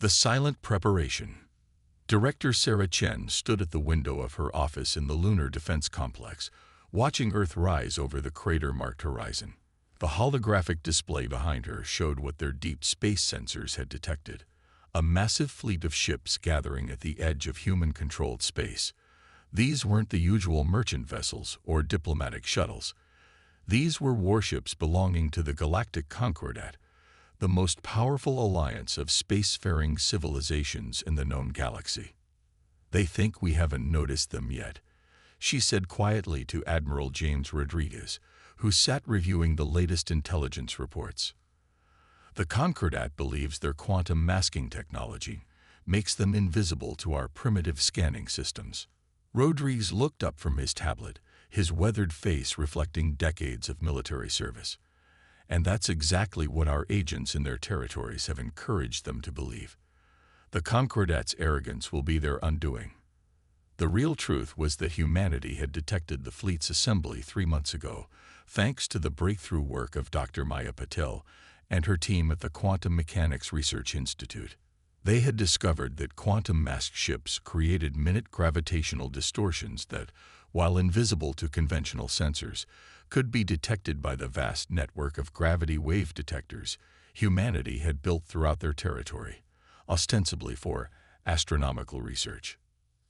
The silent preparation. Director Sarah Chen stood at the window of her office in the Lunar Defense Complex, watching Earth rise over the crater-marked horizon. The holographic display behind her showed what their deep space sensors had detected: a massive fleet of ships gathering at the edge of human-controlled space. These weren't the usual merchant vessels or diplomatic shuttles. These were warships belonging to the Galactic Concordat, the most powerful alliance of spacefaring civilizations in the known galaxy. "They think we haven't noticed them yet," she said quietly to Admiral James Rodriguez, who sat reviewing the latest intelligence reports. "The Concordat believes their quantum masking technology makes them invisible to our primitive scanning systems." Rodriguez looked up from his tablet, his weathered face reflecting decades of military service. "And that's exactly what our agents in their territories have encouraged them to believe. The Concordat's arrogance will be their undoing." The real truth was that humanity had detected the fleet's assembly 3 months ago, thanks to the breakthrough work of Dr. Maya Patel and her team at the Quantum Mechanics Research Institute. They had discovered that quantum-masked ships created minute gravitational distortions that, while invisible to conventional sensors, could be detected by the vast network of gravity wave detectors humanity had built throughout their territory, ostensibly for astronomical research.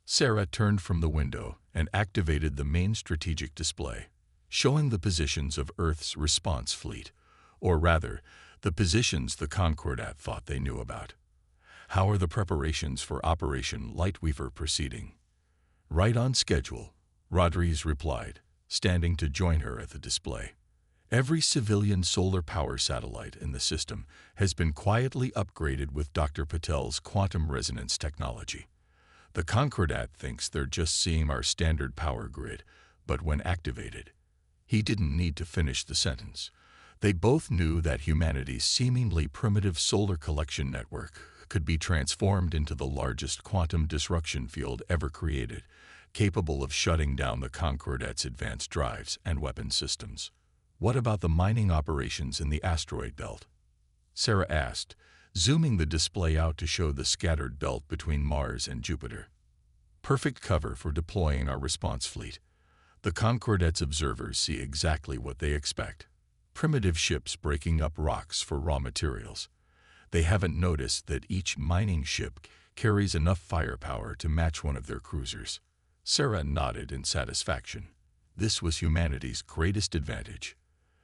Sarah turned from the window and activated the main strategic display, showing the positions of Earth's response fleet, or rather, the positions the Concordat thought they knew about. "How are the preparations for Operation Lightweaver proceeding?" "Right on schedule," Rodriguez replied, standing to join her at the display. "Every civilian solar power satellite in the system has been quietly upgraded with Dr. Patel's quantum resonance technology. The Concordat thinks they're just seeing our standard power grid, but when activated—" He didn't need to finish the sentence. They both knew that humanity's seemingly primitive solar collection network could be transformed into the largest quantum disruption field ever created, capable of shutting down the Concordat's advanced drives and weapon systems. "What about the mining operations in the asteroid belt?" Sarah asked, zooming the display out to show the scattered belt between Mars and Jupiter. "Perfect cover for deploying our response fleet. The Concordat's observers see exactly what they expect: primitive ships breaking up rocks for raw materials. They haven't noticed that each mining ship carries enough firepower to match one of their cruisers." Sarah nodded in satisfaction. This was humanity's greatest advantage: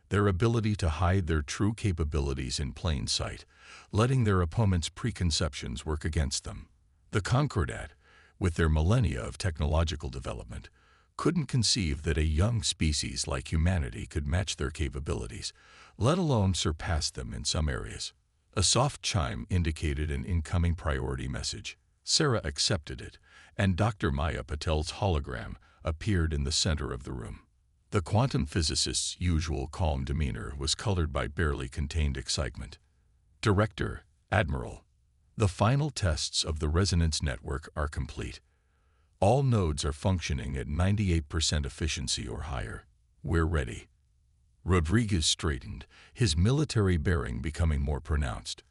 their ability to hide their true capabilities in plain sight, letting their opponents' preconceptions work against them. The Concordat, with their millennia of technological development, couldn't conceive that a young species like humanity could match their capabilities, let alone surpass them in some areas. A soft chime indicated an incoming priority message. Sarah accepted it, and Dr. Maya Patel's hologram appeared in the center of the room. The quantum physicist's usual calm demeanor was colored by barely contained excitement. "Director, Admiral, the final tests of the resonance network are complete. All nodes are functioning at 98% efficiency or higher. We're ready." Rodriguez straightened, his military bearing becoming more pronounced.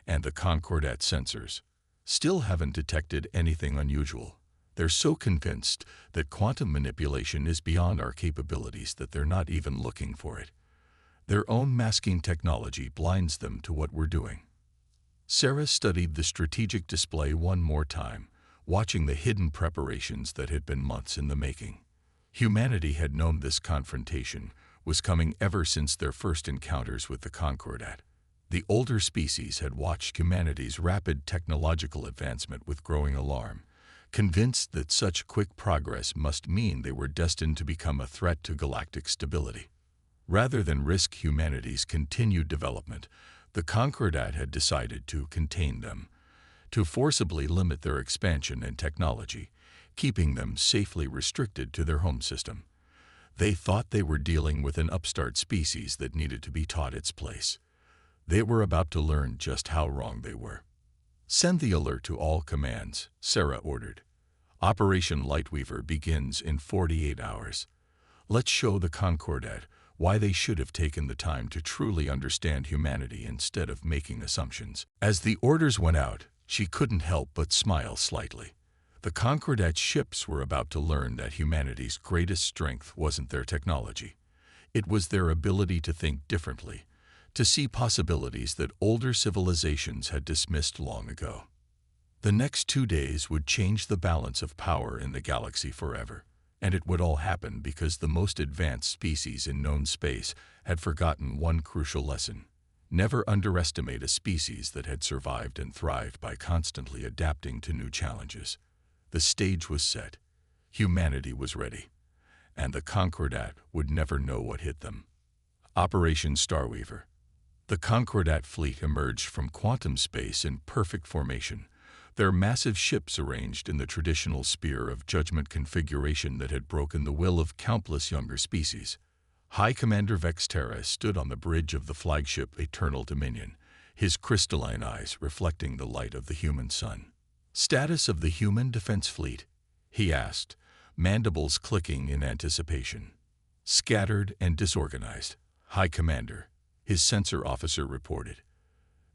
"And the Concordat sensors still haven't detected anything unusual. They're so convinced that quantum manipulation is beyond our capabilities that they're not even looking for it. Their own masking technology blinds them to what we're doing." Sarah studied the strategic display one more time, watching the hidden preparations that had been months in the making. Humanity had known this confrontation was coming ever since their first encounters with the Concordat. The older species had watched humanity's rapid technological advancement with growing alarm, convinced that such quick progress must mean they were destined to become a threat to galactic stability. Rather than risk humanity's continued development, the Concordat had decided to contain them, to forcibly limit their expansion and technology, keeping them safely restricted to their home system. They thought they were dealing with an upstart species that needed to be taught its place. They were about to learn just how wrong they were. "Send the alert to all commands," Sarah ordered. "Operation Lightweaver begins in 48 hours. Let's show the Concordat why they should have taken the time to truly understand humanity instead of making assumptions." As the orders went out, She couldn't help but smile slightly. The Concordat ships were about to learn that humanity's greatest strength wasn't their technology. It was their ability to think differently, to see possibilities that older civilizations had dismissed long ago. The next 2 days would change the balance of power in the galaxy forever, and it would all happen because the most advanced species in known space had forgotten one crucial lesson. Never underestimate a species that had survived and thrived by constantly adapting to new challenges. The stage was set. Humanity was ready, and the Concordat would never know what hit them. Operation Starweaver. The Concordat fleet emerged from quantum space in perfect formation, their massive ships arranged in the traditional spear of judgment configuration that had broken the will of countless younger species. High Commander Vexterra stood on the bridge of the flagship Eternal Dominion, his crystalline eyes reflecting the light of the human sun. "Status of the human defense fleet?" he asked, mandibles clicking in anticipation. "Scattered and disorganized, High Commander," his sensor officer reported.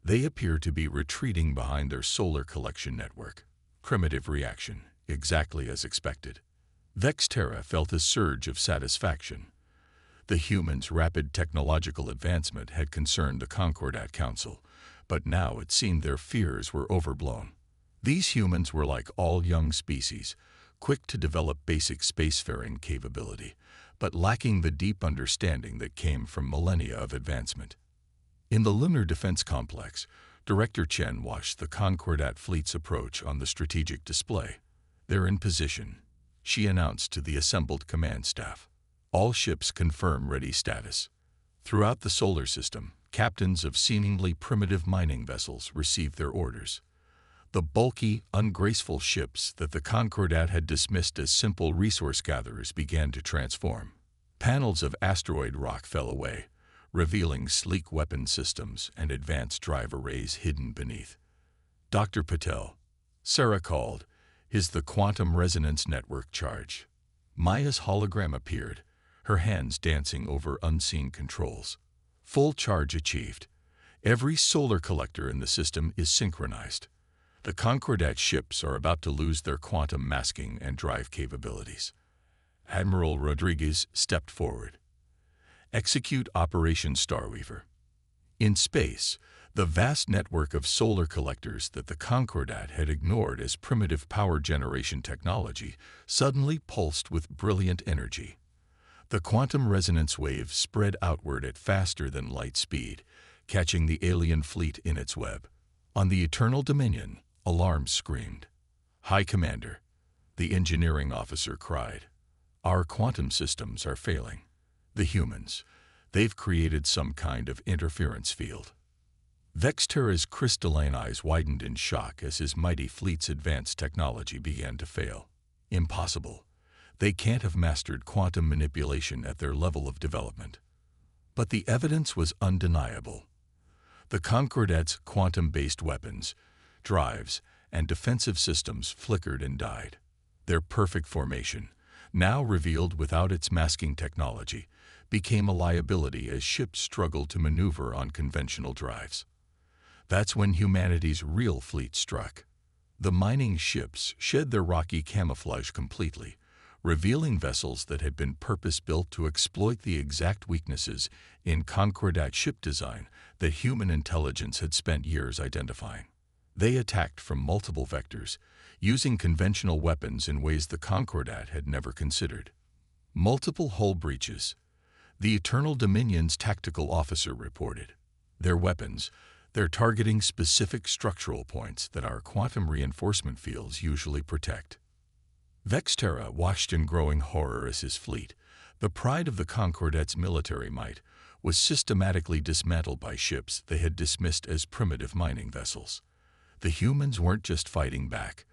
"They appear to be retreating behind their solar collection network." Primitive reaction, exactly as expected. Vexterra felt a surge of satisfaction. The humans' rapid technological advancement had concerned the Concordat Council, but now it seemed their fears were overblown. These humans were like all young species, quick to develop basic spacefaring capability, but lacking the deep understanding that came from millennia of advancement. In the Lunar Defense Complex, Director Chen watched the Concordat fleet's approach on the strategic display. "They're in position," she announced to the assembled command staff. "All ships confirm ready status." Throughout the solar system, captains of seemingly primitive mining vessels received their orders. The bulky, ungraceful ships that the Concordat had dismissed as simple resource gatherers began to transform. Panels of asteroid rock fell away, revealing sleek weapon systems and advanced drive arrays hidden beneath. "Dr. Patel," Sarah called, "is the quantum resonance network charge?" Maya's hologram appeared, her hands dancing over unseen controls. "Full charge achieved. Every solar collector in the system is synchronized. The Concordat ships are about to lose their quantum masking and drive capabilities." Admiral Rodriguez stepped forward. "Execute Operation Starweaver." In space, the vast network of solar collectors that the Concordat had ignored as primitive power generation technology suddenly pulsed with brilliant energy. The quantum resonance wave spread outward at faster than light speed, catching the alien fleet in its web. On the Eternal Dominion, alarms screamed. "High Commander," the engineering officer cried, "our quantum systems are failing. The humans, they've created some kind of interference field." Vexterra's crystalline eyes widened in shock as his mighty fleet's advanced technology began to fail. "Impossible. They can't have mastered quantum manipulation at their level of development." But the evidence was undeniable. The Concordat's quantum-based weapons, drives, and defensive systems flickered and died. Their perfect formation, now revealed without its masking technology, became a liability as ships struggled to maneuver on conventional drives. That's when humanity's real fleet struck. The mining ships shed their rocky camouflage completely, revealing vessels that had been purpose-built to exploit the exact weaknesses in Concordat ship design that human intelligence had spent years identifying. They attacked from multiple vectors, using conventional weapons in ways the Concordat had never considered. Multiple hull breaches, the Eternal Dominion's tactical officer reported. Their weapons, they're targeting specific structural points that our quantum reinforcement fields usually protect. Vexterra watched in growing horror as his fleet, the pride of the Concordat's military might, was systematically dismantled by ships they had dismissed as primitive mining vessels. The humans weren't just fighting back.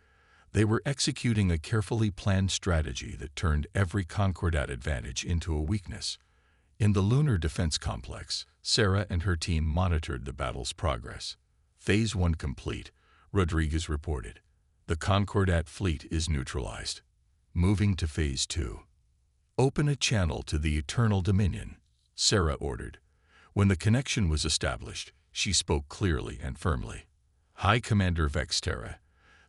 They were executing a carefully planned strategy that turned every Concordat advantage into a weakness. In the Lunar Defense Complex, Sarah and her team monitored the battle's progress. "Phase 1 complete," Rodriguez reported. "The Concordat fleet is neutralized. Moving to Phase 2. "Open a channel to the Eternal Dominion," Sarah ordered. When the connection was established, she spoke clearly and firmly. High Commander Vexterra,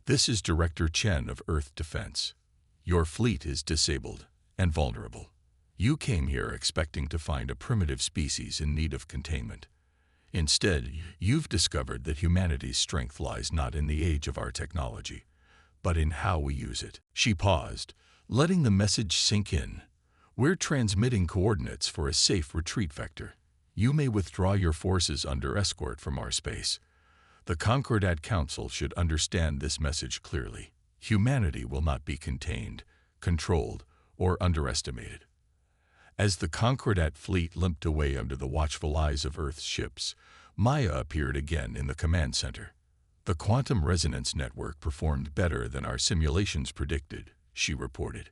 this is Director Chen of Earth Defense. Your fleet is disabled and vulnerable. You came here expecting to find a primitive species in need of containment. Instead, you've discovered that humanity's strength lies not in the age of our technology, but in how we use it. She paused, letting the message sink in. We're transmitting coordinates for a safe retreat vector. You may withdraw your forces under escort from our space. The Concordat Council should understand this message clearly. Humanity will not be contained, controlled, or underestimated. As the Concordat fleet limped away under the watchful eyes of Earth's ships, Maya appeared again in the command center. The quantum resonance network performed better than our simulations predicted, she reported.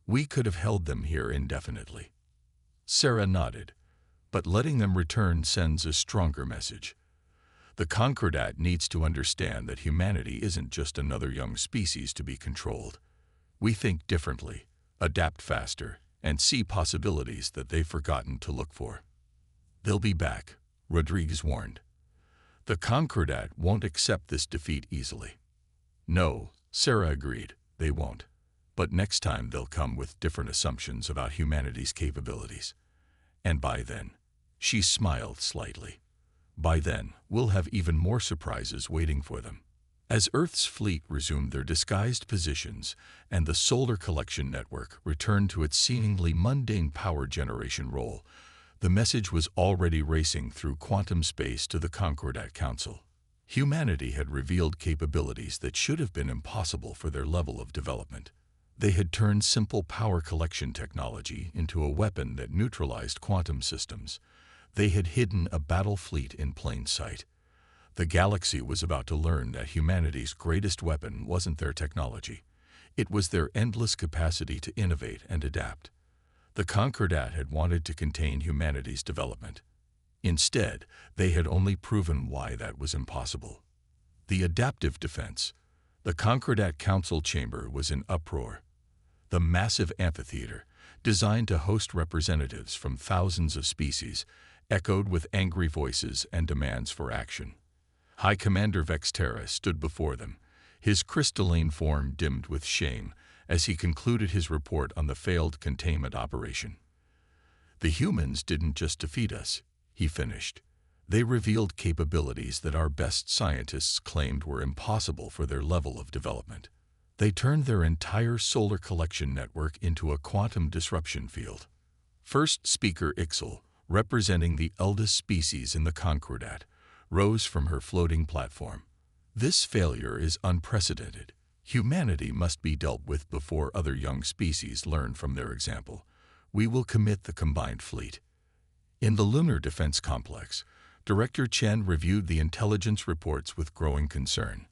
We could have held them here indefinitely. Sarah nodded, but letting them return sends a stronger message. The Concordat needs to understand that humanity isn't just another young species to be controlled. We think differently, adapt faster, and see possibilities that they've forgotten to look for. They'll be back, Rodriguez warned. The Concordat won't accept this defeat easily. No, Sarah agreed, they won't. But next time they'll come with different assumptions about humanity's capabilities. And by then, she smiled slightly. By then, we'll have even more surprises waiting for them. As Earth's fleet resumed their disguised positions and the solar collection network returned to its seemingly mundane power generation role, the message was already racing through quantum space to the Concordat Council. Humanity had revealed capabilities that should have been impossible for their level of development. They had turned simple power collection technology into a weapon that neutralized quantum systems. They had hidden a battle fleet in plain sight. The galaxy was about to learn that humanity's greatest weapon wasn't their technology. It was their endless capacity to innovate and adapt. The Concordat had wanted to contain humanity's development. Instead, they had only proven why that was impossible. The adaptive defense. The Concordat Council chamber was in uproar. The massive amphitheater, designed to host representatives from thousands of species, echoed with angry voices and demands for action. High Commander Vexterra stood before them, his crystalline form dimmed with shame as he concluded his report on the failed containment operation. The humans didn't just defeat us, he finished. They revealed capabilities that our best scientists claimed were impossible for their level of development. They turned their entire solar collection network into a quantum disruption field. First speaker Ixel, representing the eldest species in the Concordat, rose from her floating platform. This failure is unprecedented. Humanity must be dealt with before other young species learn from their example. We will commit the combined fleet. In the Lunar Defense Complex, Director Chen reviewed the intelligence reports with growing concern.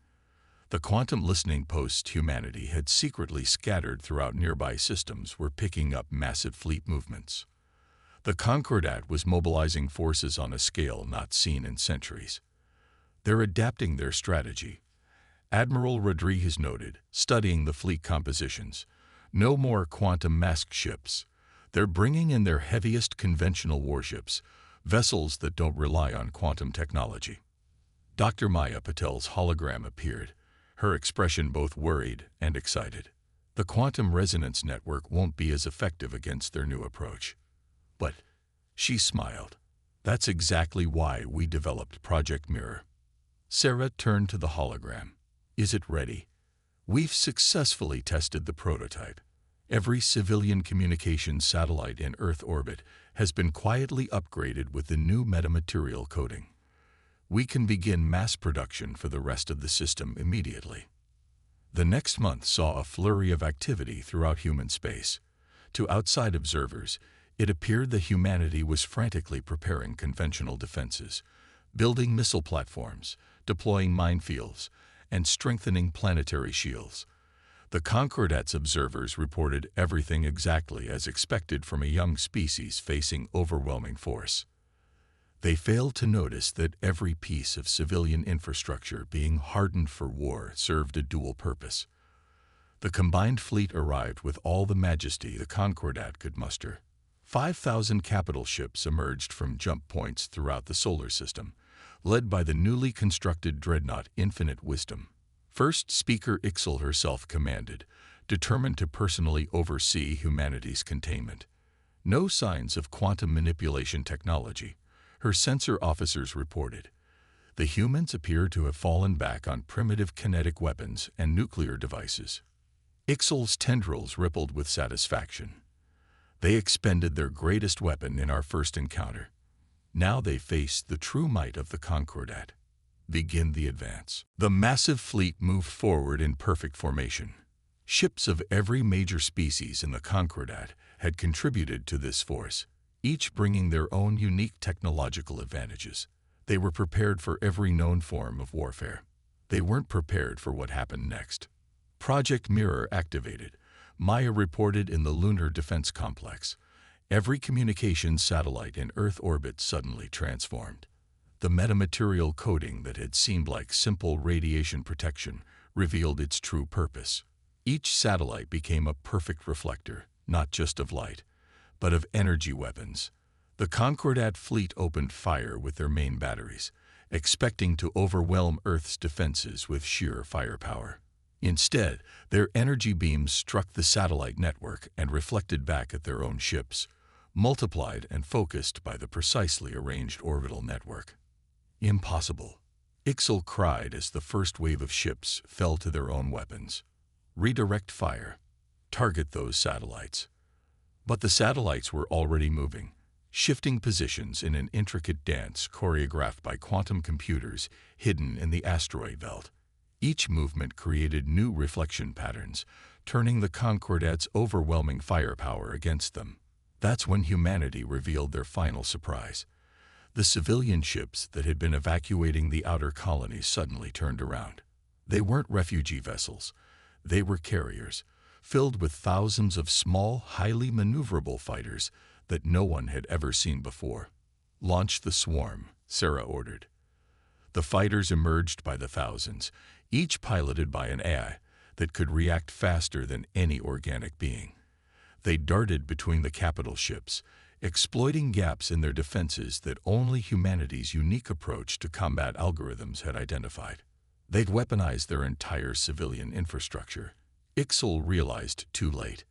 The quantum listening posts humanity had secretly scattered throughout nearby systems were picking up massive fleet movements. The Concordat was mobilizing forces on a scale not seen in centuries. They're adapting their strategy. Admiral Rodriguez noted, studying the fleet compositions. No more quantum masked ships. They're bringing in their heaviest conventional warships, vessels that don't rely on quantum technology. Dr. Maya Patel's hologram appeared, her expression both worried and excited. The quantum resonance network won't be as effective against their new approach. But she smiled. That's exactly why we developed Project Mirror. Sarah turned to the hologram. Is it ready? We've successfully tested the prototype. Every civilian communications satellite in Earth orbit has been quietly upgraded with the new metamaterial coding. We can begin mass production for the rest of the system immediately. The next month saw a flurry of activity throughout human space. To outside observers, it appeared that humanity was frantically preparing conventional defenses, building missile platforms, deploying minefields, and strengthening planetary shields. The Concordat's observers reported everything exactly as expected from a young species facing overwhelming force. They failed to notice that every piece of civilian infrastructure being hardened for war served a dual purpose. The combined fleet arrived with all the majesty the Concordat could muster. 5,000 capital ships emerged from jump points throughout the solar system, led by the newly constructed dreadnought Infinite Wisdom. First Speaker Ixal herself commanded, determined to personally oversee humanity's containment. No signs of quantum manipulation technology, her sensor officers reported. The humans appear to have fallen back on primitive kinetic weapons and nuclear devices. Ixal's tendrils rippled with satisfaction. They expended their greatest weapon in our first encounter. Now they faced the true might of the Concordat. Begin the advance. The massive fleet moved forward in perfect formation. Ships of every major species in the Concordat had contributed to this force, each bringing their own unique technological advantages. They were prepared for every known form of warfare. They weren't prepared for what happened next. Project Mirror activated. Maya reported in the Lunar Defense Complex. Every communications satellite in Earth orbit suddenly transformed. The metamaterial coating that had seemed like simple radiation protection revealed its true purpose. Each satellite became a perfect reflector, not just of light, but of energy weapons. The Concordat fleet opened fire with their main batteries, expecting to overwhelm Earth's defenses with sheer firepower. Instead, their energy beams struck the satellite network and reflected back at their own ships, multiplied and focused by the precisely arranged orbital network. Impossible, Ixal cried as the first wave of ships fell to their own weapons. Redirect fire. Target those satellites. But the satellites were already moving, shifting positions in an intricate dance choreographed by quantum computers hidden in the asteroid belt. Each movement created new reflection patterns, turning the Concordat's overwhelming firepower against them. That's when humanity revealed their final surprise. The civilian ships that had been evacuating the outer colonies suddenly turned around. They weren't refugee vessels. They were carriers, filled with thousands of small, highly maneuverable fighters that no one had ever seen before. Launch the swarm, Sarah ordered. The fighters emerged by the thousands, each piloted by an AI that could react faster than any organic being. They darted between the capital ships, exploiting gaps in their defenses that only humanity's unique approach to combat algorithms had identified. They'd weaponized their entire civilian infrastructure. Ixal realized too late.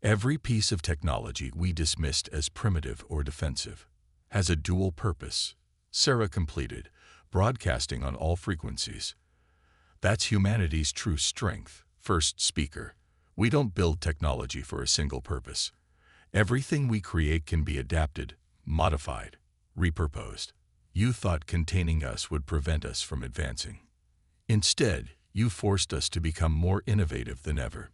Every piece of technology we dismissed as primitive or defensive has a dual purpose, Sarah completed, broadcasting on all frequencies. That's humanity's true strength, First Speaker. We don't build technology for a single purpose. Everything we create can be adapted, modified, repurposed. You thought containing us would prevent us from advancing. Instead, you forced us to become more innovative than ever.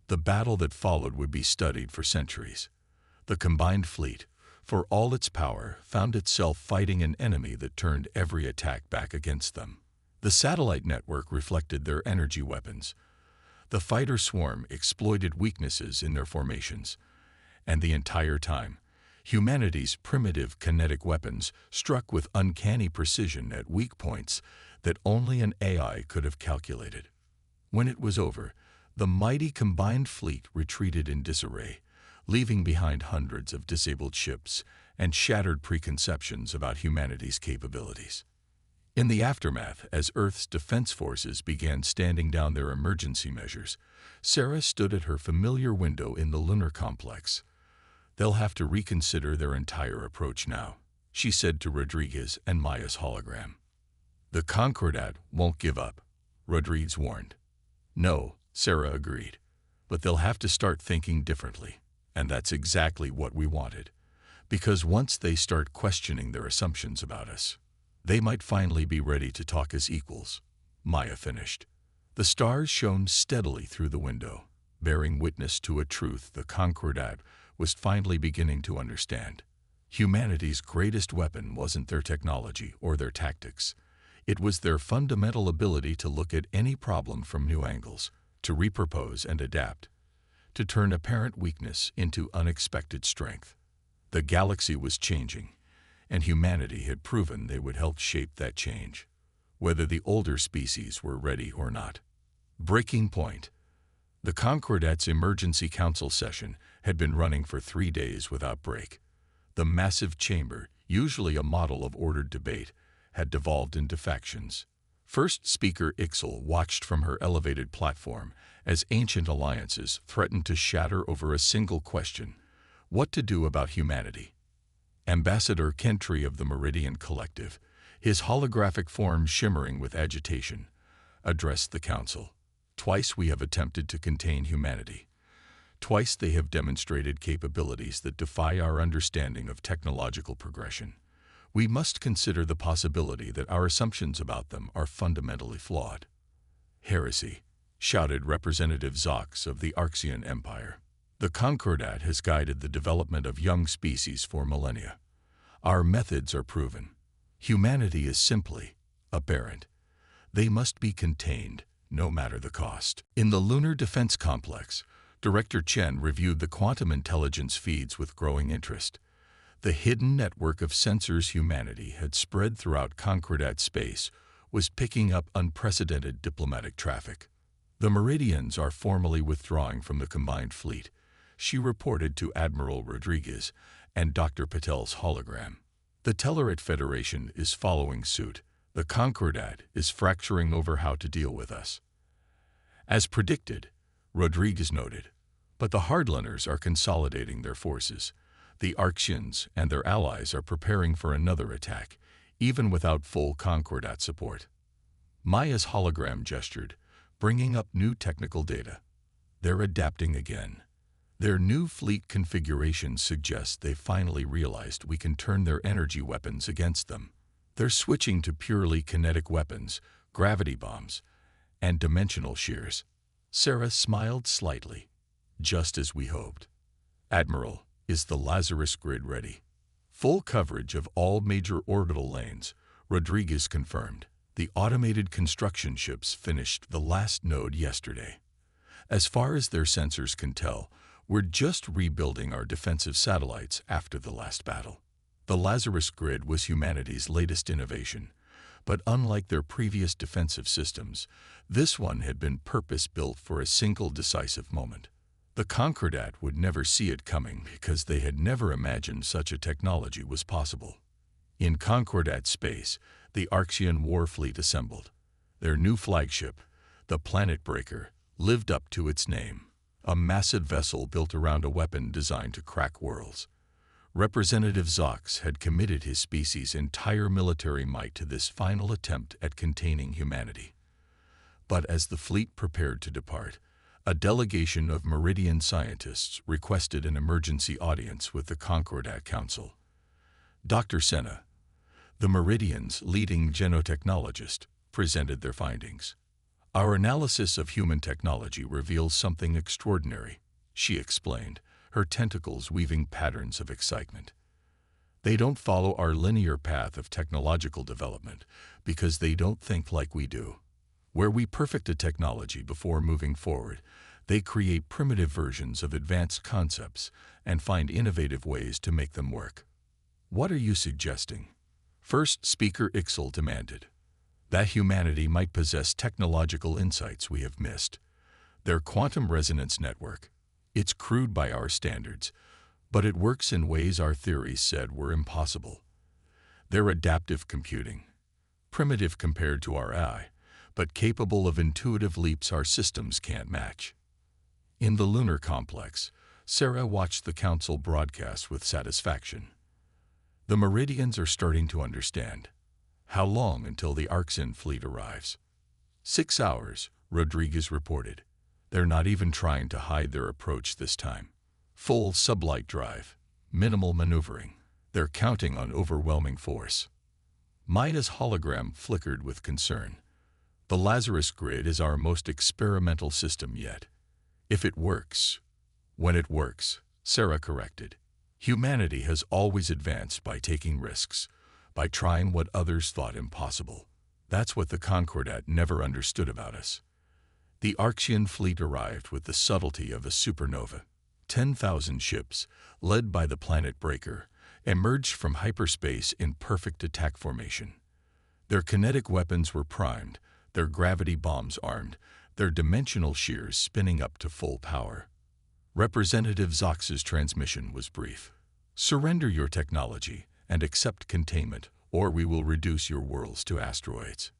The battle that followed would be studied for centuries. The combined fleet, for all its power, found itself fighting an enemy that turned every attack back against them. The satellite network reflected their energy weapons. The fighter swarm exploited weaknesses in their formations. And the entire time, humanity's primitive kinetic weapons struck with uncanny precision at weak points that only an AI could have calculated. When it was over, the mighty combined fleet retreated in disarray, leaving behind hundreds of disabled ships and shattered preconceptions about humanity's capabilities. In the aftermath, as Earth's defense forces began standing down their emergency measures, Sarah stood at her familiar window in the lunar complex. They'll have to reconsider their entire approach now, she said to Rodriguez and Maya's hologram. The Concordat won't give up, Rodriguez warned. No, Sarah agreed, but they'll have to start thinking differently, and that's exactly what we wanted, because once they start questioning their assumptions about us, they might finally be ready to talk as equals, Maya finished. The stars shone steadily through the window, bearing witness to a truth the Concordat was finally beginning to understand. Humanity's greatest weapon wasn't their technology or their tactics. It was their fundamental ability to look at any problem from new angles, to repurpose and adapt, to turn apparent weakness into unexpected strength. The galaxy was changing, and humanity had proven they would help shape that change, whether the older species were ready or not. Breaking point. The Concordat's emergency council session had been running for 3 days without break. The massive chamber, usually a model of ordered debate, had devolved into factions. First Speaker Ixel watched from her elevated platform as ancient alliances threatened to shatter over a single question: what to do about humanity. Ambassador Kentry of the Meridian Collective, his holographic form shimmering with agitation, addressed the council. Twice we have attempted to contain humanity. Twice they have demonstrated capabilities that defy our understanding of technological progression. We must consider the possibility that our assumptions about them are fundamentally flawed. Heresy, shouted Representative Zox of the Arxian Empire. The Concordat has guided the development of young species for millennia. Our methods are proven. Humanity is simply aberrant. They must be contained, no matter the cost. In the Lunar Defense Complex, Director Chen reviewed the quantum intelligence feeds with growing interest. The hidden network of sensors humanity had spread throughout Concordat space was picking up unprecedented diplomatic traffic. The Meridians are formally withdrawing from the combined fleet, she reported to Admiral Rodriguez and Dr. Patel's hologram. The Tellerate Federation is following suit. The Concordat is fracturing over how to deal with us. As predicted, Rodriguez noted, but the Hardliners are consolidating their forces. The Arxians and their allies are preparing for another attack, even without full Concordat support. Maya's hologram gestured, bringing up new technical data. They're adapting again. Their new fleet configuration suggests they finally realized we can turn their energy weapons against them. They're switching to purely kinetic weapons, gravity bombs, and dimensional shears. Sarah smiled slightly, just as we hoped. Admiral, is the Lazarus grid ready? Full coverage of all major orbital lanes, Rodriguez confirmed. The automated construction ships finished the last node yesterday. As far as their sensors can tell, we're just rebuilding our defensive satellites after the last battle. The Lazarus grid was humanity's latest innovation, but unlike their previous defensive systems, this one had been purpose-built for a single decisive moment. The Concordat would never see it coming because they had never imagined such a technology was possible. In Concordat space, the Arxian war fleet assembled. Their new flagship, the Planet Breaker, lived up to its name, a massive vessel built around a weapon designed to crack worlds. Representative Zox had committed his species' entire military might to this final attempt at containing humanity. But as the fleet prepared to depart, a delegation of Meridian scientists requested an emergency audience with the Concordat Council. Dr. Senna, the Meridian's leading genotechnologist, presented their findings. Our analysis of human technology reveals something extraordinary, she explained, her tentacles weaving patterns of excitement. They don't follow our linear path of technological development because they don't think like we do. Where we perfect a technology before moving forward, they create primitive versions of advanced concepts and find innovative ways to make them work. What are you suggesting? First Speaker Ixel demanded. That humanity might possess technological insights we have missed. Their quantum resonance network. It's crude by our standards, but it works in ways our theories said were impossible. They're adaptive computing. Primitive compared to our AI, but capable of intuitive leaps our systems can't match. In the lunar complex, Sarah watched the council broadcast with satisfaction. The Meridians are starting to understand. How long until the Arxian fleet arrives? 6 hours, Rodriguez reported. They're not even trying to hide their approach this time. Full sublight drive, minimal maneuvering. They're counting on overwhelming force. Maya's hologram flickered with concern. The Lazarus grid is our most experimental system yet. If it works, when it works, Sarah corrected. Humanity has always advanced by taking risks, by trying what others thought impossible. That's what the Concordat never understood about us. The Arxian fleet arrived with the subtlety of a supernova. 10,000 ships, led by the Planet Breaker, emerged from hyperspace in perfect attack formation. Their kinetic weapons were primed, their gravity bombs armed, their dimensional shears spinning up to full power. Representative Zox's transmission was brief. Surrender your technology and accept containment, or we will reduce your worlds to asteroids.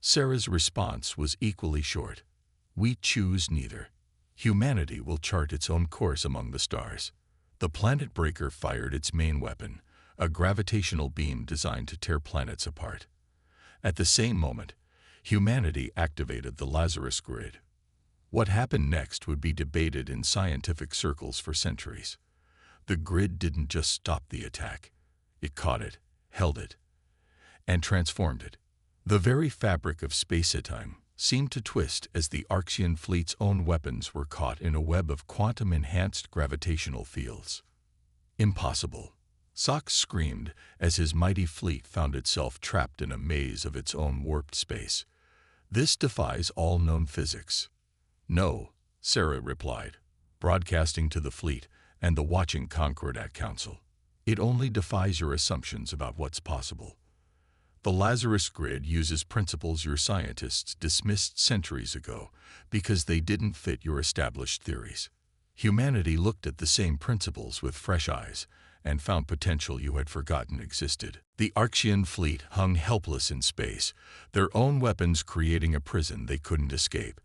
Sarah's response was equally short. We choose neither. Humanity will chart its own course among the stars. The planet breaker fired its main weapon, a gravitational beam designed to tear planets apart. At the same moment, humanity activated the Lazarus Grid. What happened next would be debated in scientific circles for centuries. The grid didn't just stop the attack. It caught it, held it, and transformed it. The very fabric of space-time seemed to twist as the Archean fleet's own weapons were caught in a web of quantum-enhanced gravitational fields. Impossible. Sox screamed as his mighty fleet found itself trapped in a maze of its own warped space. This defies all known physics. No, Sarah replied, broadcasting to the fleet and the watching Concordat Council. It only defies your assumptions about what's possible. The Lazarus Grid uses principles your scientists dismissed centuries ago because they didn't fit your established theories. Humanity looked at the same principles with fresh eyes and found potential you had forgotten existed. The Archean fleet hung helpless in space, their own weapons creating a prison they couldn't escape.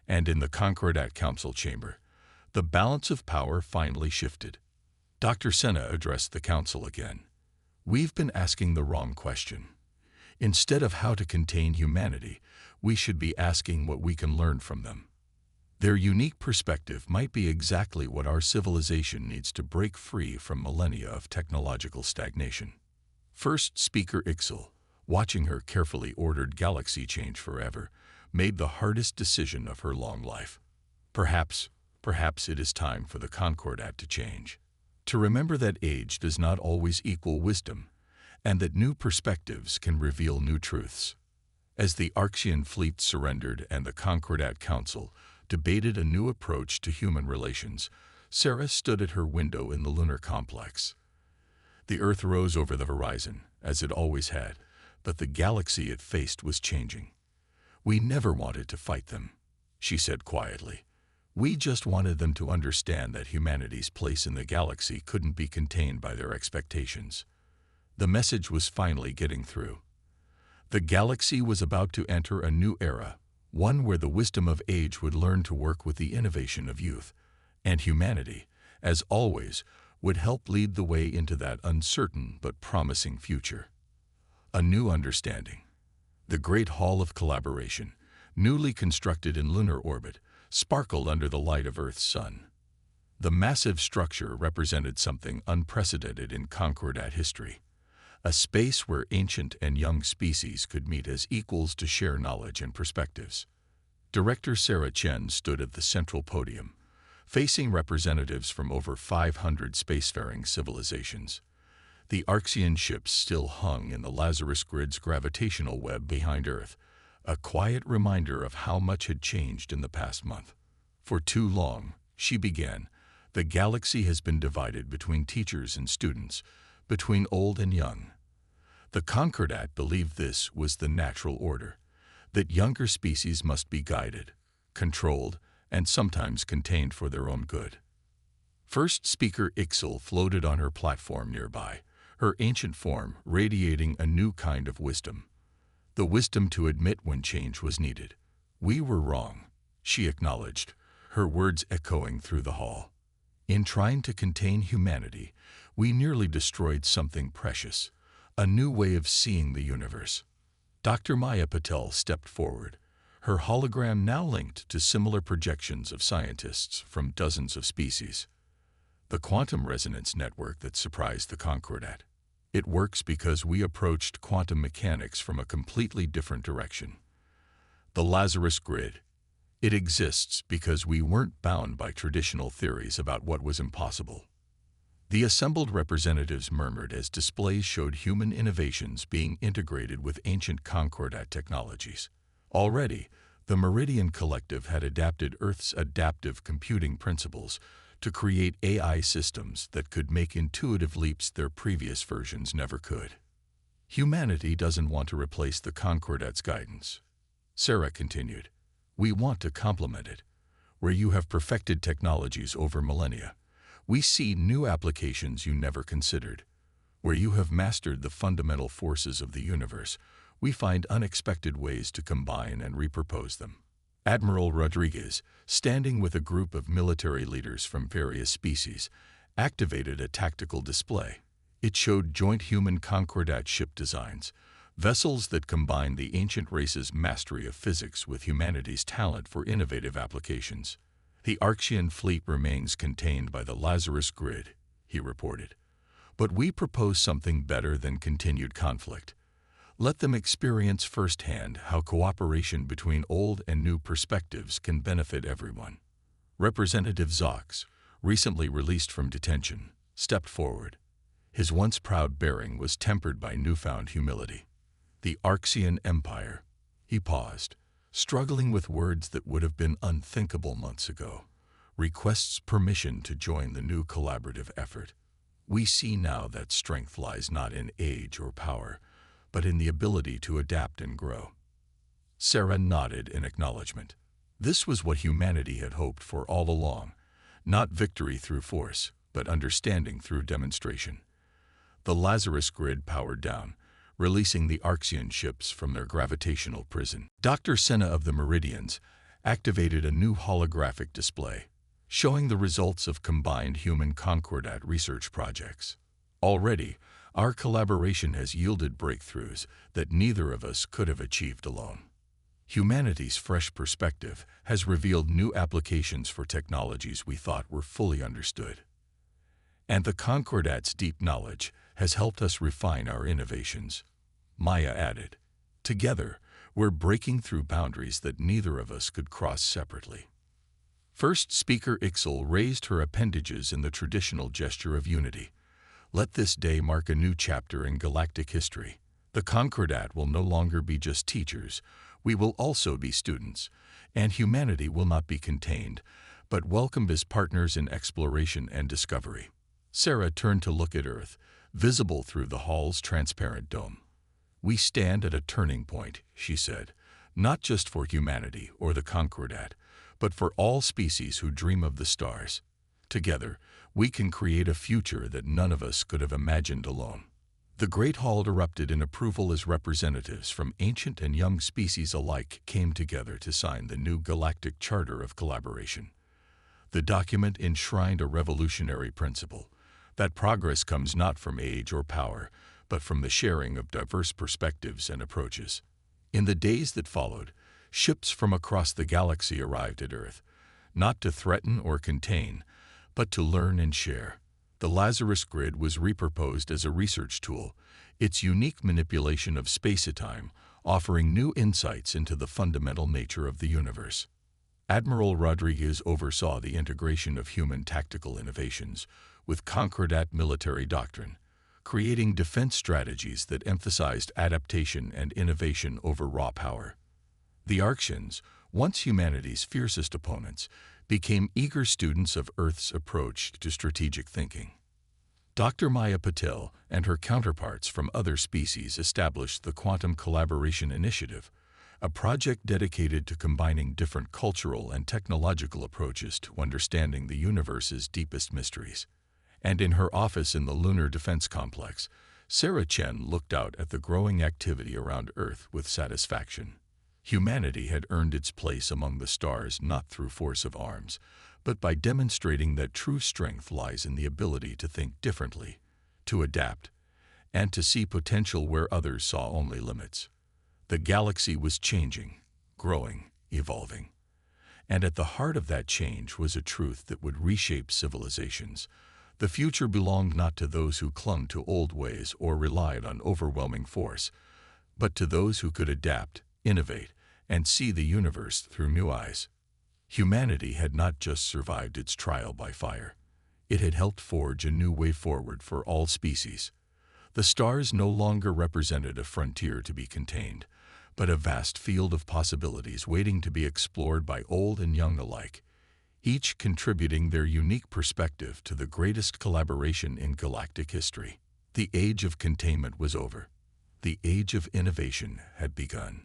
And in the Concordat Council chamber, the balance of power finally shifted. Dr. Senna addressed the council again. We've been asking the wrong question. Instead of how to contain humanity, we should be asking what we can learn from them. Their unique perspective might be exactly what our civilization needs to break free from millennia of technological stagnation. First speaker Ixel, watching her carefully ordered galaxy change forever, made the hardest decision of her long life. Perhaps it is time for the Concordat to change. To remember that age does not always equal wisdom, and that new perspectives can reveal new truths. As the Archean fleet surrendered and the Concordat Council debated a new approach to human relations, Sarah stood at her window in the lunar complex. The Earth rose over the horizon, as it always had, but the galaxy it faced was changing. We never wanted to fight them, she said quietly. We just wanted them to understand that humanity's place in the galaxy couldn't be contained by their expectations. The message was finally getting through. The galaxy was about to enter a new era, one where the wisdom of age would learn to work with the innovation of youth, and humanity, as always, would help lead the way into that uncertain but promising future. A new understanding. The Great Hall of Collaboration, newly constructed in lunar orbit, sparkled under the light of Earth's sun. The massive structure represented something unprecedented in Concordat history. A space where ancient and young species could meet as equals to share knowledge and perspectives. Director Sarah Chen stood at the central podium, facing representatives from over 500 spacefaring civilizations. The Archean ships still hung in the Lazarus Grid's gravitational web behind Earth, a quiet reminder of how much had changed in the past month. For too long, she began, the galaxy has been divided between teachers and students, between old and young. The Concordat believed this was the natural order, that younger species must be guided, controlled, and sometimes contained for their own good. First speaker Ixel floated on her platform nearby, her ancient form radiating a new kind of wisdom. The wisdom to admit when change was needed. We were wrong, she acknowledged, her words echoing through the hall. In trying to contain humanity, we nearly destroyed something precious, a new way of seeing the universe. Dr. Maya Patel stepped forward, her hologram now linked to similar projections of scientists from dozens of species. The quantum resonance network that surprised the Concordat. It works because we approached quantum mechanics from a completely different direction. The Lazarus Grid. It exists because we weren't bound by traditional theories about what was impossible. The assembled representatives murmured as displays showed human innovations being integrated with ancient Concordat technologies. Already, the Meridian Collective had adapted Earth's adaptive computing principles to create AI systems that could make intuitive leaps their previous versions never could. Humanity doesn't want to replace the Concordat's guidance. Sarah continued, we want to complement it. Where you have perfected technologies over millennia, we see new applications you never considered. Where you have mastered the fundamental forces of the universe, we find unexpected ways to combine and repurpose them. Admiral Rodriguez, standing with a group of military leaders from various species, activated a tactical display. It showed joint human concordat ship designs, vessels that combined the ancient race's mastery of physics with humanity's talent for innovative applications. The Archean fleet remains contained by the Lazarus Grid, he reported. But we propose something better than continued conflict. Let them experience firsthand how cooperation between old and new perspectives can benefit everyone. Representative Zox, recently released from detention, stepped forward. His once proud bearing was tempered by newfound humility. The Archean Empire. He paused, struggling with words that would have been unthinkable months ago. Requests permission to join the new collaborative effort. We see now that strength lies not in age or power, but in the ability to adapt and grow. Sarah nodded in acknowledgement. This was what humanity had hoped for all along, not victory through force, but understanding through demonstration. The Lazarus Grid powered down, releasing the Archean ships from their gravitational prison. Dr. Senna of the Meridians activated a new holographic display, showing the results of combined human concordat research projects. Already, our collaboration has yielded breakthroughs that neither of us could have achieved alone. Humanity's fresh perspective has revealed new applications for technologies we thought were fully understood. And the concordat's deep knowledge has helped us refine our innovations. Maya added, together, we're breaking through boundaries that neither of us could cross separately. First speaker Ixel raised her appendages in the traditional gesture of unity. Let this day mark a new chapter in galactic history. The Concordat will no longer be just teachers, we will also be students, and humanity will not be contained, but welcomed as partners in exploration and discovery. Sarah turned to look at Earth, visible through the hall's transparent dome. We stand at a turning point, she said, not just for humanity or the Concordat, but for all species who dream of the stars. Together, we can create a future that none of us could have imagined alone. The Great Hall erupted in approval as representatives from ancient and young species alike came together to sign the new Galactic Charter of Collaboration. The document enshrined a revolutionary principle, that progress comes not from age or power, but from the sharing of diverse perspectives and approaches. In the days that followed, ships from across the galaxy arrived at Earth, not to threaten or contain, but to learn and share. The Lazarus Grid was repurposed as a research tool, its unique manipulation of space-time offering new insights into the fundamental nature of the universe. Admiral Rodriguez oversaw the integration of human tactical innovations with Concordat military doctrine, creating defense strategies that emphasized adaptation and innovation over raw power. The Archeans, once humanity's fiercest opponents, became eager students of Earth's approach to strategic thinking. Dr. Maya Patel and her counterparts from other species established the Quantum Collaboration Initiative, a project dedicated to combining different cultural and technological approaches to understanding the universe's deepest mysteries. And in her office in the Lunar Defense Complex, Sarah Chen looked out at the growing activity around Earth with satisfaction. Humanity had earned its place among the stars not through force of arms, but by demonstrating that true strength lies in the ability to think differently, to adapt, and to see potential where others saw only limits. The galaxy was changing, growing, evolving. And at the heart of that change was a truth that would reshape civilizations. The future belonged not to those who clung to old ways or relied on overwhelming force, but to those who could adapt, innovate, and see the universe through new eyes. Humanity had not just survived its trial by fire. It had helped forge a new way forward for all species. The stars no longer represented a frontier to be contained, but a vast field of possibilities waiting to be explored by old and young alike, each contributing their unique perspective to the greatest collaboration in galactic history. The age of containment was over. The age of innovation had begun.